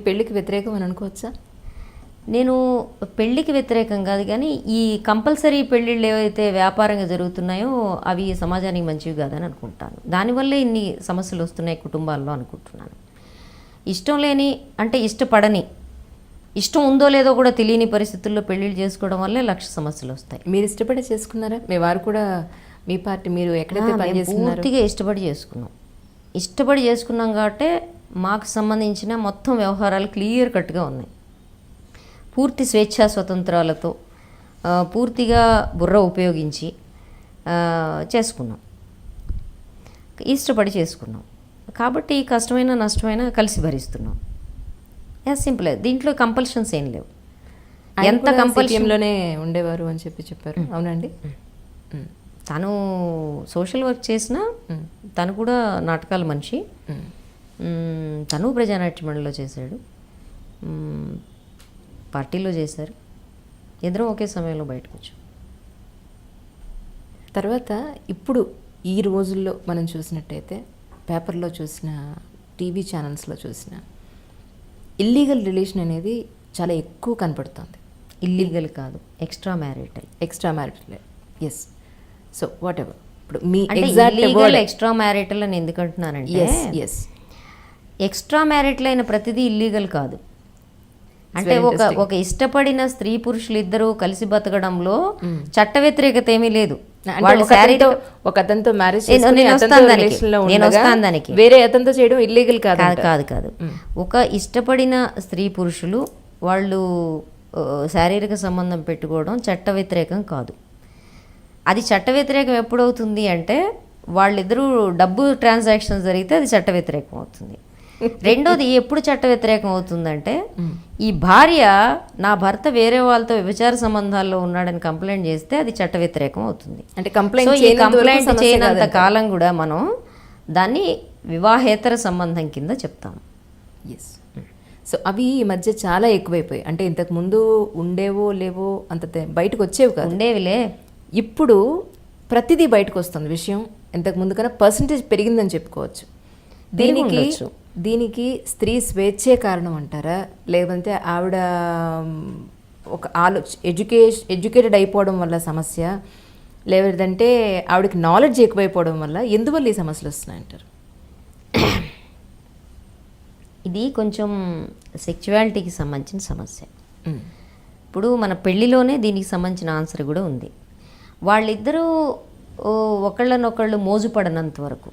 పెళ్లికి వ్యతిరేకం అని అనుకోవచ్చా? నేను పెళ్ళికి వ్యతిరేకం కాదు, కానీ ఈ కంపల్సరీ పెళ్ళిళ్ళు ఏవైతే వ్యాపారంగా జరుగుతున్నాయో అవి సమాజానికి మంచివి కాదని అనుకుంటాను. దానివల్లే ఇన్ని సమస్యలు వస్తున్నాయి కుటుంబాల్లో అనుకుంటున్నాను. ఇష్టం లేని అంటే ఇష్టపడని, ఇష్టం ఉందో లేదో కూడా తెలియని పరిస్థితుల్లో పెళ్ళిళ్ళు చేసుకోవడం వల్లే లక్ష సమస్యలు వస్తాయి. మీరు ఇష్టపడి చేసుకున్నారా? మీ వారు కూడా మీ పార్టీ మీరు ఎక్కడైతే పనిచేస్తున్నారో? పూర్తిగా ఇష్టపడి చేసుకున్నాం కాబట్టి మాకు సంబంధించిన మొత్తం వ్యవహారాలు క్లియర్ కట్గా ఉన్నాయి. పూర్తి స్వేచ్ఛా స్వతంత్రాలతో పూర్తిగా బుర్ర ఉపయోగించి చేసుకున్నాం, ఇష్టపడి చేసుకున్నాం. కాబట్టి కష్టమైన నష్టమైన కలిసి భరిస్తున్నాం. As simple. దీంట్లో కంపల్షన్స్ ఏం లేవు. ఎంత కంపల్షన్లోనే ఉండేవారు అని చెప్పారు. అవునండి. తను సోషల్ వర్క్ చేసినా తను కూడా నాటకాల మనిషి. తను ప్రజానాట్య మండలిలో చేశాడు, పార్టీలో చేశారు. ఇద్దరం ఒకే సమయంలో బయటకు వచ్చాం. తర్వాత ఇప్పుడు ఈ రోజుల్లో మనం చూసినట్టయితే పేపర్లో చూసిన, టీవీ ఛానల్స్లో చూసిన ఇల్లీగల్ రిలేషన్ అనేది చాలా ఎక్కువ కనపడుతుంది. ఇల్లీగల్ కాదు, extra marital. Yes. So whatever, ఇప్పుడు మీ ఎక్స్ట్రా మ్యారిటల్ అని ఎందుకు అంటున్నానంటే, ఎక్స్ట్రా మ్యారిటల్ అయిన ప్రతిదీ ఇల్లీగల్ కాదు. అంటే ఒక ఇష్టపడిన స్త్రీ పురుషులు ఇద్దరు కలిసి బతకడంలో చట్ట వ్యతిరేకత ఏమీ లేదు. వాళ్ళు ఒక అతనితో మ్యారేజ్ దానికి వేరే అతనితో చేయడం ఇల్లీగల్ కాదు. ఒక ఇష్టపడిన స్త్రీ పురుషులు వాళ్ళు శారీరక సంబంధం పెట్టుకోవడం చట్ట వ్యతిరేకం కాదు. అది చట్ట వ్యతిరేకం ఎప్పుడవుతుంది అంటే వాళ్ళిద్దరూ డబ్బు ట్రాన్సాక్షన్ జరిగితే అది చట్ట వ్యతిరేకం అవుతుంది. రెండోది ఎప్పుడు చట్ట వ్యతిరేకం అవుతుందంటే, ఈ భార్య నా భర్త వేరే వాళ్ళతో వ్యభిచార సంబంధాల్లో ఉన్నాడని కంప్లైంట్ చేస్తే అది చట్ట వ్యతిరేకం అవుతుంది. అంటే కంప్లైంట్ చేయనంత కాలం కూడా మనం దాన్ని వివాహేతర సంబంధం కింద చెప్తాము. ఎస్. సో అవి ఈ మధ్య చాలా ఎక్కువైపోయాయి. అంటే ఇంతకు ముందు ఉండేవో లేవో అంత బయటకు వచ్చేవి కాదు. ఉండేవిలే. ఇప్పుడు ప్రతిదీ బయటకు వస్తుంది విషయం. ఇంతకు ముందు కన్నా పర్సంటేజ్ పెరిగిందని చెప్పుకోవచ్చు. దీనికి స్త్రీ స్వేచ్ఛే కారణం అంటారా, లేదంటే ఆవిడ ఒక ఎడ్యుకేటెడ్ అయిపోవడం వల్ల సమస్య, లేదంటే ఆవిడకి నాలెడ్జ్ ఎక్కువైపోవడం వల్ల, ఎందువల్ల ఈ సమస్యలు వస్తున్నాయంటారు? ఇది కొంచెం సెక్చువాలిటీకి సంబంధించిన సమస్య. ఇప్పుడు మన పెళ్ళిలోనే దీనికి సంబంధించిన ఆన్సర్ కూడా ఉంది. వాళ్ళిద్దరూ ఒకళ్ళనొకళ్ళు మోజుపడనంత వరకు.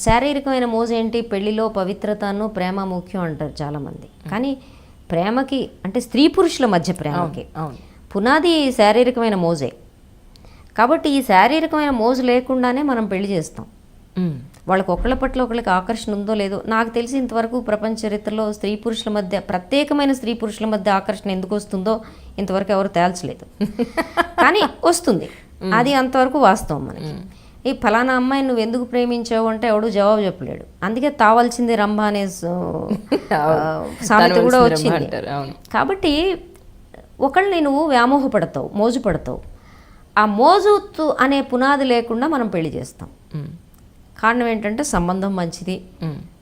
శారీరకమైన మోజు ఏంటి? పెళ్లిలో పవిత్రతను ప్రేమ ముఖ్యం అంటారు చాలామంది. కానీ ప్రేమకి అంటే స్త్రీ పురుషుల మధ్య ప్రేమకి పునాది శారీరకమైన మోజే. కాబట్టి ఈ శారీరకమైన మోజు లేకుండానే మనం పెళ్లి చేస్తాం. వాళ్ళకి ఒకళ్ళ పట్ల ఒకళ్ళకి ఆకర్షణ ఉందో లేదో నాకు తెలిసి ఇంతవరకు ప్రపంచ చరిత్రలో స్త్రీ పురుషుల మధ్య, ప్రత్యేకమైన స్త్రీ పురుషుల మధ్య ఆకర్షణ ఎందుకు వస్తుందో ఇంతవరకు ఎవరు తేల్చలేదు. కానీ వస్తుంది, అది అంతవరకు వాస్తవం. మనకి ఈ ఫలానా అమ్మాయి నువ్వు ఎందుకు ప్రేమించావు అంటే ఎవడు జవాబు చెప్పలేడు. అందుకే తావాల్సింది రంభ అనే సామెత కూడా వచ్చింది. కాబట్టి ఒకళ్ళని నువ్వు వ్యామోహపడతావు, మోజు పడతావు. ఆ మోజు అనే పునాది లేకుండా మనం పెళ్లి చేస్తాం. కారణం ఏంటంటే సంబంధం మంచిది,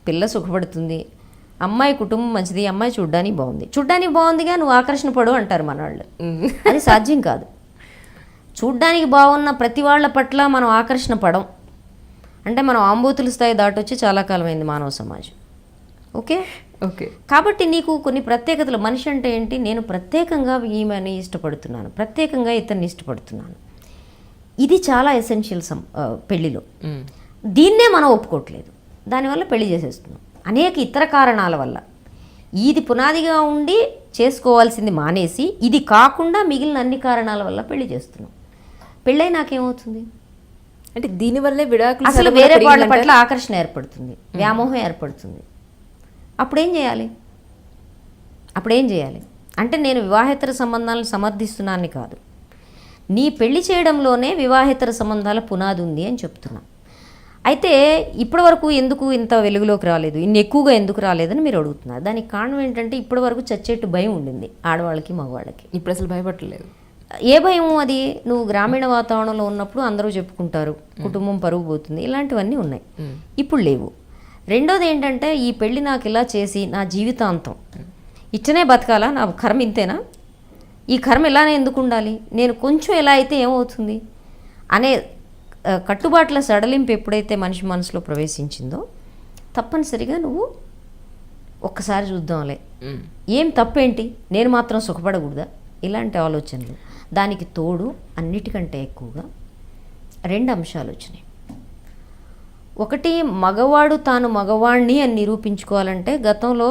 పిల్ల సుఖపడుతుంది, అమ్మాయి కుటుంబం మంచిది, అమ్మాయి చూడ్డానికి బాగుందిగా నువ్వు ఆకర్షణ పడు అంటారు మన వాళ్ళు. అది సాధ్యం కాదు. చూడ్డానికి బాగున్న ప్రతి వాళ్ళ పట్ల మనం ఆకర్షణ పడం అంటే మనం ఆంబోతుల స్థాయి దాటొచ్చి చాలా కాలమైంది మానవ సమాజం. ఓకే. కాబట్టి నీకు కొన్ని ప్రత్యేకతలు, మనిషి అంటే ఏంటి, నేను ప్రత్యేకంగా ఈమెని ఇష్టపడుతున్నాను, ప్రత్యేకంగా ఇతన్ని ఇష్టపడుతున్నాను, ఇది చాలా ఎసెన్షియల్ పెళ్లిలో. దీన్నే మనం ఒప్పుకోవట్లేదు, దానివల్ల పెళ్లి చేసేస్తున్నాం అనేక ఇతర కారణాల వల్ల. ఇది పునాదిగా ఉండి చేసుకోవాల్సింది మానేసి ఇది కాకుండా మిగిలిన అన్ని కారణాల వల్ల పెళ్లి చేస్తున్నాం. పెళ్ళై నాకేమవుతుంది అంటే దీనివల్లే విడాకులు, అసలు వేరే వాళ్ళ పట్ల ఆకర్షణ ఏర్పడుతుంది, వ్యామోహం ఏర్పడుతుంది. అప్పుడేం చేయాలి అంటే నేను వివాహేతర సంబంధాలను సమర్థిస్తున్నాను కాదు, నీ పెళ్లి చేయడంలోనే వివాహేతర సంబంధాల పునాది ఉంది అని చెప్తున్నా. అయితే ఇప్పటి వరకు ఎందుకు ఇంత వెలుగులోకి రాలేదు, ఇన్ని ఎక్కువగా ఎందుకు రాలేదని మీరు అడుగుతున్నారు. దానికి కారణం ఏంటంటే ఇప్పటి వరకు చచ్చేట్టు భయం ఉండింది ఆడవాళ్ళకి మగవాళ్ళకి. ఇప్పుడు అసలు భయపడలేదు. ఏ భయం అది? నువ్వు గ్రామీణ వాతావరణంలో ఉన్నప్పుడు అందరూ చెప్పుకుంటారు, కుటుంబం పరుగు పోతుంది, ఇలాంటివన్నీ ఉన్నాయి. ఇప్పుడు లేవు. రెండోది ఏంటంటే ఈ పెళ్ళి నాకు ఇలా చేసి నా జీవితాంతం ఇట్టనే బతకాలా, నా కర్మ ఇంతేనా, ఈ కర్మ ఇలానే ఎందుకు ఉండాలి, నేను కొంచెం ఎలా అయితే ఏమవుతుంది అనే కట్టుబాట్ల సడలింపు ఎప్పుడైతే మనిషి మనసులో ప్రవేశించిందో తప్పనిసరిగా నువ్వు ఒక్కసారి చూద్దాంలే, ఏం తప్పేంటి, నేను మాత్రం సుఖపడకూడదా, ఇలాంటి ఆలోచనలు. దానికి తోడు అన్నిటికంటే ఎక్కువగా 2 అంశాలు వచ్చినాయి. ఒకటి, మగవాడు తాను మగవాణ్ణి అని నిరూపించుకోవాలంటే గతంలో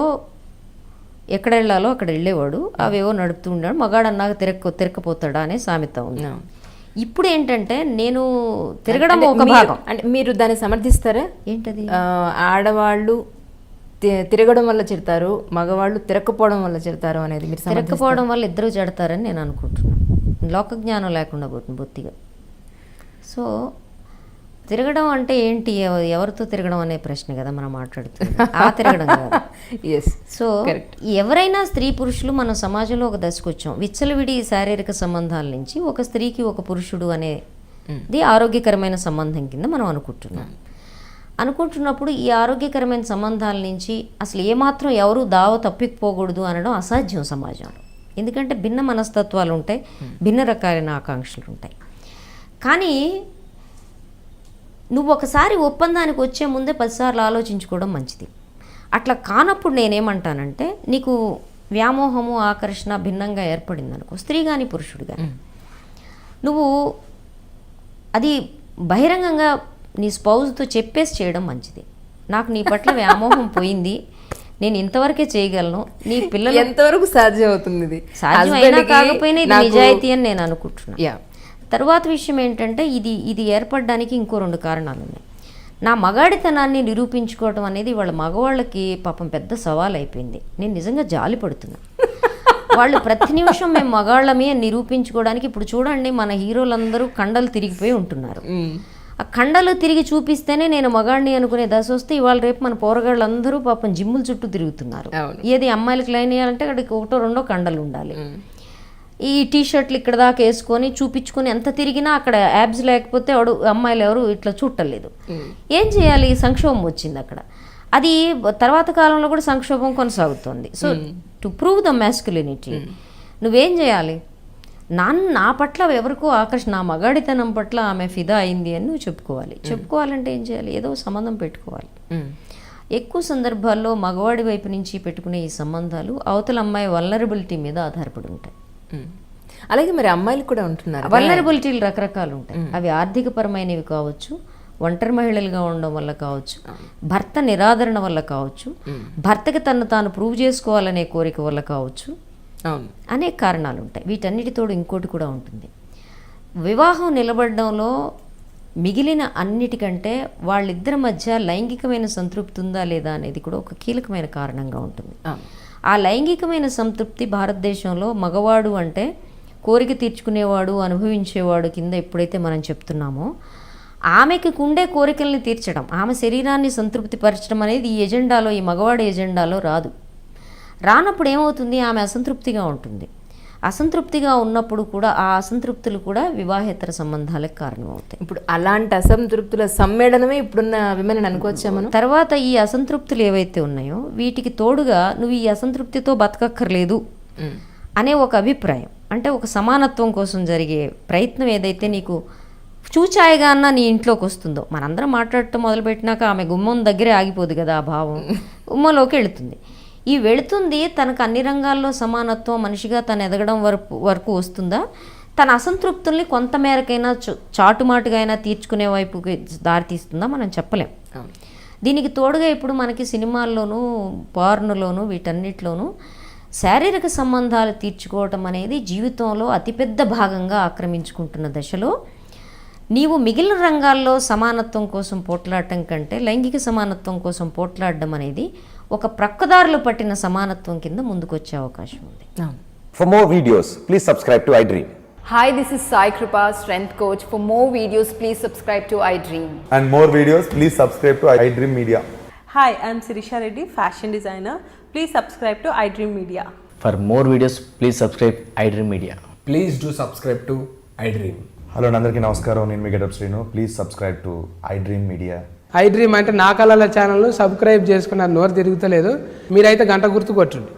ఎక్కడ వెళ్ళాలో అక్కడ వెళ్ళేవాడు, అవేవో నడుపుతూ ఉన్నాడు, మగాడు అన్నాక తిరక్కపోతాడా అనే సామెత ఉంది. ఇప్పుడు ఏంటంటే నేను తిరగడం ఒక భాగం. అంటే మీరు దాన్ని సమర్థిస్తారా? ఏంటది? ఆడవాళ్ళు తిరగడం వల్ల చెడతారు, మగవాళ్ళు తిరగకపోవడం వల్ల చెడతారు అనేది మీరు తిరగకపోవడం వల్ల ఇద్దరు చెడతారని నేను అనుకుంటున్నాను. లోకజ్ఞానం లేకుండా పోతుంది బొత్తిగా. సో తిరగడం అంటే ఏంటి, ఎవరితో తిరగడం అనే ప్రశ్న కదా మనం మాట్లాడుతుంది, ఆ తిరగడం కాదు. సో ఎవరైనా స్త్రీ పురుషులు మన సమాజంలో ఒక దశకు వచ్చాం. విచ్చలవిడి శారీరక సంబంధాల నుంచి ఒక స్త్రీకి ఒక పురుషుడు అనేది ఆరోగ్యకరమైన సంబంధం కింద మనం అనుకుంటున్నప్పుడు ఈ ఆరోగ్యకరమైన సంబంధాల నుంచి అసలు ఏమాత్రం ఎవరు దావ తప్పిపోకూడదు అనడం అసాధ్యం సమాజంలో. ఎందుకంటే భిన్న మనస్తత్వాలు ఉంటాయి, భిన్న రకాలైన ఆకాంక్షలు ఉంటాయి. కానీ నువ్వు ఒకసారి ఒప్పందానికి వచ్చే ముందే 10 సార్లు ఆలోచించుకోవడం మంచిది. అట్లా కానప్పుడు నేనేమంటానంటే, నీకు వ్యామోహము ఆకర్షణ భిన్నంగా ఏర్పడింది అనుకో, స్త్రీ కానీ పురుషుడు కానీ, నువ్వు అది బహిరంగంగా నీ స్పౌజ్తో చెప్పేసి చేయడం మంచిది. నాకు నీ పట్ల వ్యామోహం పోయింది, నేను ఇంతవరకే చేయగలను, నీ పిల్లలు ఎంతవరకు సాధ్యం అవుతుంది, ఇది సాధ్యమైనా కాకపోయినా ఇది నిజాయితీ అని నేను అనుకుంటున్నాను. తర్వాత విషయం ఏంటంటే, ఇది ఏర్పడడానికి ఇంకో 2 కారణాలు ఉన్నాయి. నా మగాడితనాన్ని నిరూపించుకోవడం అనేది వాళ్ళ మగవాళ్ళకి పాపం పెద్ద సవాల్ అయిపోయింది. నేను నిజంగా జాలి పడుతున్నా. వాళ్ళు ప్రతి నిమిషం మేము మగాళ్ళమే నిరూపించుకోవడానికి, ఇప్పుడు చూడండి మన హీరోలందరూ కండలు తిరిగిపోయి ఉంటున్నారు. ఆ కండలు తిరిగి చూపిస్తేనే నేను మగాడిని అనుకునే దశ వస్తే ఇవాళ రేపు మన పోరగాళ్ళందరూ పాపం జిమ్ముల చుట్టూ తిరుగుతున్నారు. ఏది అమ్మాయిలకు లైన్ వేయాలంటే అక్కడికి 1-2 కండలు ఉండాలి. ఈ టీషర్ట్లు ఇక్కడ దాకా వేసుకొని చూపించుకొని ఎంత తిరిగినా అక్కడ యాబ్స్ లేకపోతే అమ్మాయిలు ఎవరు ఇట్లా చూడలేదు. ఏం చేయాలి, సంక్షోభం వచ్చింది అక్కడ. అది తర్వాత కాలంలో కూడా సంక్షోభం కొనసాగుతుంది. So to prove the masculinity నువ్వేం చేయాలి, నా పట్ల ఎవరికో ఆకర్షణ, నా మగాడితనం పట్ల ఆమె ఫిదా అయింది అని నువ్వు చెప్పుకోవాలంటే ఏం చేయాలి, ఏదో సంబంధం పెట్టుకోవాలి. ఎక్కువ సందర్భాల్లో మగవాడి వైపు నుంచి పెట్టుకునే ఈ సంబంధాలు అవతల అమ్మాయి వల్నరబిలిటీ మీద ఆధారపడి ఉంటాయి. అలాగే మరి అమ్మాయిలు కూడా ఉంటున్నారు. వల్నరబిలిటీలు రకరకాలు ఉంటాయి. అవి ఆర్థికపరమైనవి కావచ్చు, ఒంటరి మహిళలుగా ఉండడం వల్ల కావచ్చు, భర్త నిరాదరణ వల్ల కావచ్చు, భర్తకి తను తాను ప్రూవ్ చేసుకోవాలనే కోరిక వల్ల కావచ్చు, అనేక కారణాలు ఉంటాయి. వీటన్నిటితోడు ఇంకోటి కూడా ఉంటుంది. వివాహం నిలబడడంలో మిగిలిన అన్నిటికంటే వాళ్ళిద్దరి మధ్య లైంగికమైన సంతృప్తి ఉందా లేదా అనేది కూడా ఒక కీలకమైన కారణంగా ఉంటుంది. ఆ లైంగికమైన సంతృప్తి భారతదేశంలో మగవాడు అంటే కోరిక తీర్చుకునేవాడు, అనుభవించేవాడు కింద ఎప్పుడైతే మనం చెప్తున్నామో, ఆమెకి ఉండే కోరికల్ని తీర్చడం, ఆమె శరీరాన్ని సంతృప్తి పరచడం అనేది ఈ ఎజెండాలో, ఈ మగవాడి ఎజెండాలో రానప్పుడు ఏమవుతుంది, ఆమె అసంతృప్తిగా ఉంటుంది. అసంతృప్తిగా ఉన్నప్పుడు కూడా ఆ అసంతృప్తులు కూడా వివాహేతర సంబంధాలకు కారణమవుతాయి. ఇప్పుడు అలాంటి అసంతృప్తుల సమ్మేళనమే ఇప్పుడున్న విమెన్ అనుకోవచ్చా మనం? తర్వాత ఈ అసంతృప్తులు ఏవైతే ఉన్నాయో వీటికి తోడుగా నువ్వు ఈ అసంతృప్తితో బతకక్కర్లేదు అనే ఒక అభిప్రాయం, అంటే ఒక సమానత్వం కోసం జరిగే ప్రయత్నం ఏదైతే నీకు చూచాయిగా అన్న నీ ఇంట్లోకి వస్తుందో, మనందరం మాట్లాడటం మొదలుపెట్టినాక ఆమె గుమ్మం దగ్గరే ఆగిపోదు కదా ఆ భావం, గుమ్మంలోకి వెళుతుంది. ఈ వెళుతుంది తనకు అన్ని రంగాల్లో సమానత్వం, మనిషిగా తను ఎదగడం వరకు వస్తుందా, తన అసంతృప్తుల్ని కొంతమేరకైనా చాటుమాటుగా అయినా తీర్చుకునే వైపుకి దారితీస్తుందా, మనం చెప్పలేం. దీనికి తోడుగా ఇప్పుడు మనకి సినిమాల్లోనూ పార్నులోనూ వీటన్నిటిలోనూ శారీరక సంబంధాలు తీర్చుకోవటం అనేది జీవితంలో అతిపెద్ద భాగంగా ఆక్రమించుకుంటున్న దశలో నీవు మిగిలిన రంగాల్లో సమానత్వం కోసం పోట్లాడటం కంటే లైంగిక సమానత్వం కోసం పోట్లాడడం అనేది ఒక ప్రక్కదారులు పట్టిన సమానత్వం కింద ముందుకొచ్చే అవకాశం ఉంది. For more videos, please subscribe to iDream. Hi, this is Sai Kripa, Strength Coach. For more videos, please subscribe to iDream. And more videos, please subscribe to iDream Media. Hi, I'm Sirisha Reddy, fashion designer. Please subscribe to iDream Media. For more videos, please subscribe iDream Media. Please do subscribe to iDream. Hello అందరికీ నమస్కారం, నేను మీ getup Srinu. Please subscribe to iDream Media. iDream అంటే నా కళల ఛానల్ను subscribe చేసుకున్నారు, నోరు తిరుగుతలేదు, మీరైతే గంట గుర్తు కొట్టండి.